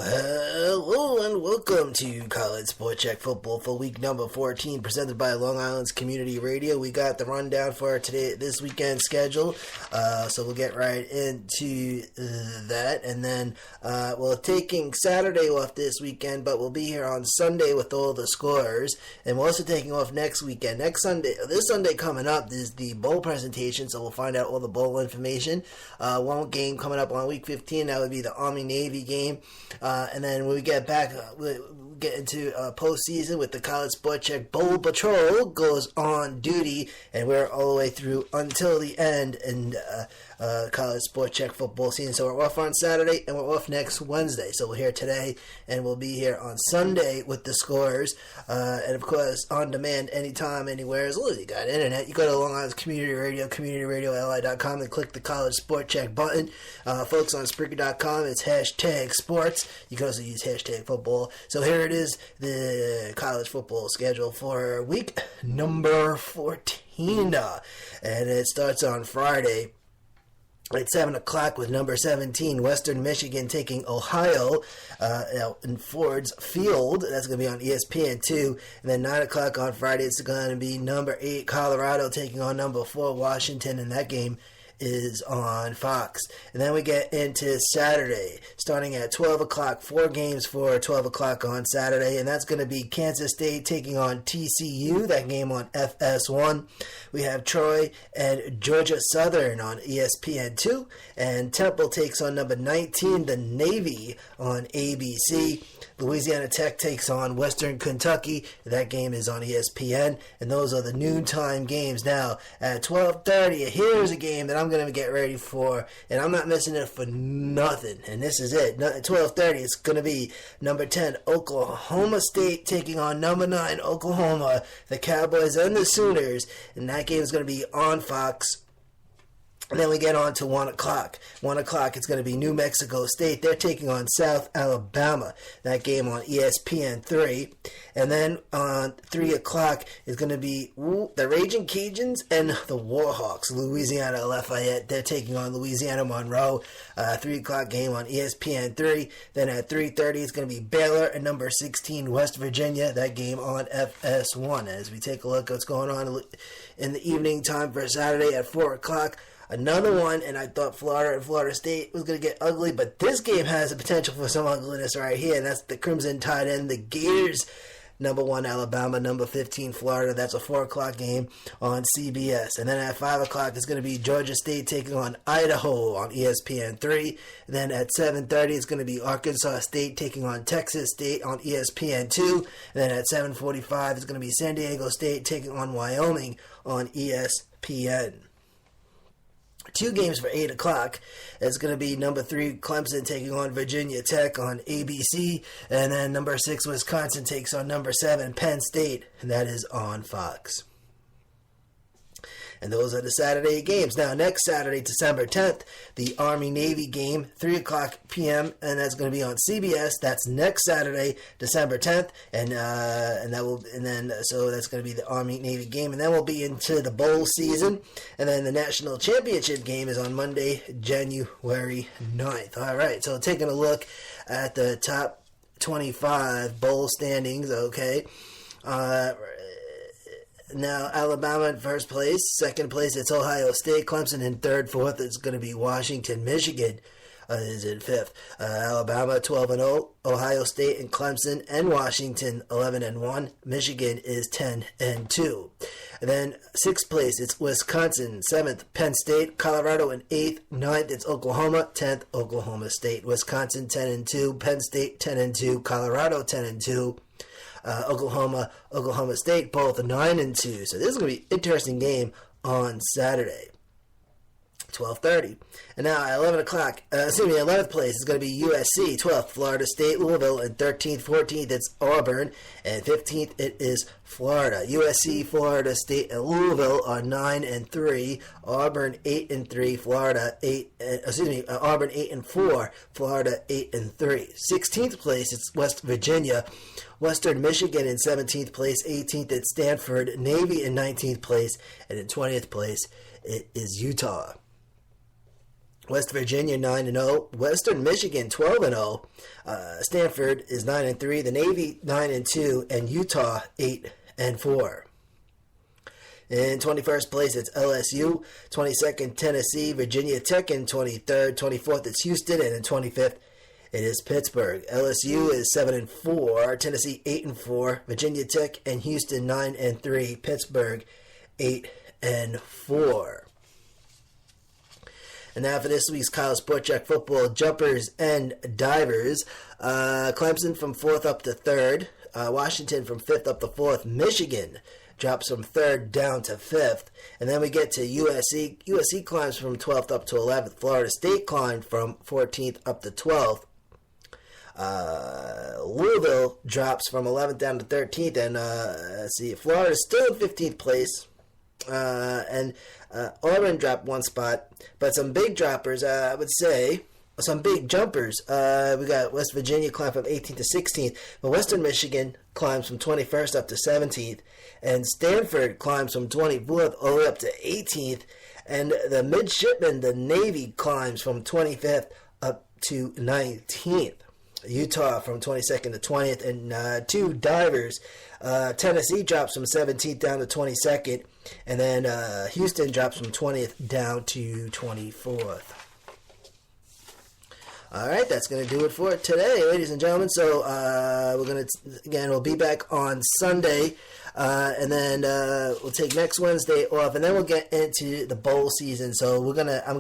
Hello and welcome to College Sport Check Football for week number 14, presented by Long Island's Community Radio. We got the rundown for this weekend schedule, so we'll get right into that. And then we're taking Saturday off this weekend, but we'll be here on Sunday with all the scores. And we're also taking off next weekend. This Sunday coming up is the bowl presentation, so we'll find out all the bowl information. One game coming up on week 15, that would be the Army-Navy game. And then when we get back, we'll get into postseason with the College Sport Check Bowl Patrol goes on duty, and we're all the way through until the end in College Sport Check football season. So we're off on Saturday, and we're off next Wednesday. So we're here today, and we'll be here on Sunday with the scores. And, of course, on demand anytime, anywhere. As long as you got internet, you go to Long Island's Community Radio, communityradioli.com, and click the College Sport Check button. Folks, on Spreaker.com, it's hashtag sports. You can also use hashtag football. So here it is, the college football schedule for week number 14. And it starts on Friday at 7 o'clock with number 17, Western Michigan taking Ohio in Ford's Field. That's going to be on ESPN2. And then 9 o'clock on Friday, it's going to be number 8, Colorado taking on number 4, Washington. And that game is on Fox. And then we get into Saturday, starting at 12 o'clock, 4 games for 12 o'clock on Saturday, and that's going to be Kansas State taking on TCU, that game on FS1. We have Troy and Georgia Southern on ESPN2, and Temple takes on number 19, the Navy, on ABC. Louisiana Tech takes on Western Kentucky. That game is on ESPN, and those are the noontime games. Now, at 12:30, here's a game that I'm going to get ready for, and I'm not missing it for nothing, and this is it. At 12:30, it's going to be number 10, Oklahoma State taking on number 9, Oklahoma, the Cowboys and the Sooners, and that game is going to be on Fox. And then we get on to 1 o'clock. 1 o'clock, it's going to be New Mexico State. They're taking on South Alabama. That game on ESPN3. And then on 3 o'clock is going to be the Raging Cajuns and the Warhawks. Louisiana Lafayette, they're taking on Louisiana Monroe. 3 o'clock game on ESPN3. Then at 3:30, it's going to be Baylor and number 16, West Virginia. That game on FS1. As we take a look at what's going on in the evening time for Saturday at 4 o'clock. Another one, and I thought Florida and Florida State was going to get ugly, but this game has the potential for some ugliness right here, and that's the Crimson Tide and the Gators. Number 1, Alabama. Number 15, Florida. That's a 4 o'clock game on CBS. And then at 5 o'clock, it's going to be Georgia State taking on Idaho on ESPN3. Then at 7:30, it's going to be Arkansas State taking on Texas State on ESPN2. And then at 7:45, it's going to be San Diego State taking on Wyoming on ESPN. 2 games for 8 o'clock. It's going to be number 3, Clemson taking on Virginia Tech on ABC. And then number 6, Wisconsin takes on number 7, Penn State. And that is on Fox. And those are the Saturday games. Now, next Saturday, December 10th, the Army-Navy game, 3 o'clock p.m., and that's going to be on CBS. That's next Saturday, December 10th, so that's going to be the Army-Navy game. And then we'll be into the bowl season. And then the National Championship game is on Monday, January 9th. All right, so taking a look at the top 25 bowl standings, okay. Now, Alabama in first place. Second place, it's Ohio State. Clemson in third. Fourth, it's going to be Washington. Michigan is in fifth. Alabama 12-0. Ohio State and Clemson and Washington 11-1. Michigan is 10-2. And then sixth place, it's Wisconsin. Seventh, Penn State. Colorado in eighth. Ninth, it's Oklahoma. 10th, Oklahoma State. Wisconsin 10-2. Penn State 10-2. Colorado 10-2. Oklahoma State, both 9-2. So this is going to be an interesting game on Saturday. 12:30. And now at 11th place is going to be USC. 12th, Florida State, Louisville, and 13th, 14th, it's Auburn, and 15th, it is Florida. USC, Florida State, and Louisville are 9-3. Auburn 8-3. Auburn 8-4. Florida 8-3. 16th place, it's West Virginia. Western Michigan in 17th place. 18th, it's Stanford. Navy in 19th place, and in 20th place, it is Utah. West Virginia 9-0, Western Michigan 12-0, Stanford is 9-3, the Navy 9-2, and Utah 8-4. In 21st place, it's LSU. 22nd, Tennessee. Virginia Tech in 23rd. 24th, it's Houston. And in 25th, it is Pittsburgh. LSU is 7-4. Tennessee 8-4. Virginia Tech and Houston 9-3. Pittsburgh 8-4. And now for this week's College Sport Check football jumpers and divers. Clemson from 4th up to 3rd. Washington from 5th up to 4th. Michigan drops from 3rd down to 5th. And then we get to USC. USC climbs from 12th up to 11th. Florida State climbed from 14th up to 12th. Louisville drops from 11th down to 13th. And let's see, Florida's still in 15th place. And Auburn dropped one spot. But some big droppers, I would say. Some big jumpers. We got West Virginia climb from 18th to 16th. But Western Michigan climbs from 21st up to 17th. And Stanford climbs from 24th all the way up to 18th. And the midshipmen, the Navy, climbs from 25th up to 19th. Utah from 22nd to 20th. And two divers. Tennessee drops from 17th down to 22nd. And then Houston drops from 20th down to 24th. All right, that's going to do it for today, ladies and gentlemen. So we're going to, again, we'll be back on Sunday, and then we'll take next Wednesday off, and then we'll get into the bowl season. So I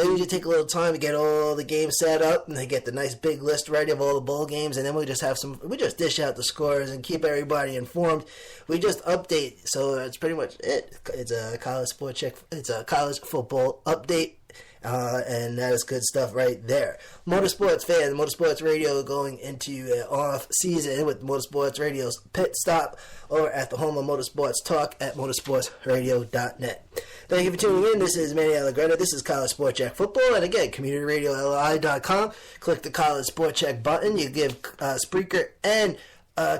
usually take a little time to get all the games set up, and then get the nice big list ready of all the bowl games, and then we just dish out the scores and keep everybody informed. We just update, so that's pretty much it. It's a college sport check. It's a college football update. And that is good stuff right there. Motorsports fans, Motorsports Radio going into off season with Motorsports Radio's pit stop over at the home of Motorsports Talk at motorsportsradio.net. Thank you for tuning in. This is Manny Allegretto. This is College Sport Check Football. And again, CommunityRadioLI.com. Click the College Sport Check button. You give Spreaker and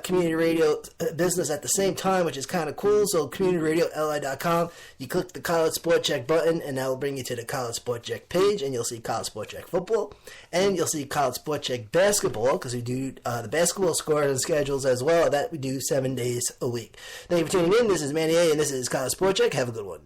community radio business at the same time, which is kind of cool. So CommunityRadioLI.com, you click the College Sport Check button, and that will bring you to the College Sport Check page, and you'll see College Sport Check football, and you'll see College Sport Check basketball, because we do the basketball scores and schedules as well. That we do 7 days a week. Thank you for tuning in. This is Manny A, and this is College Sport Check. Have a good one.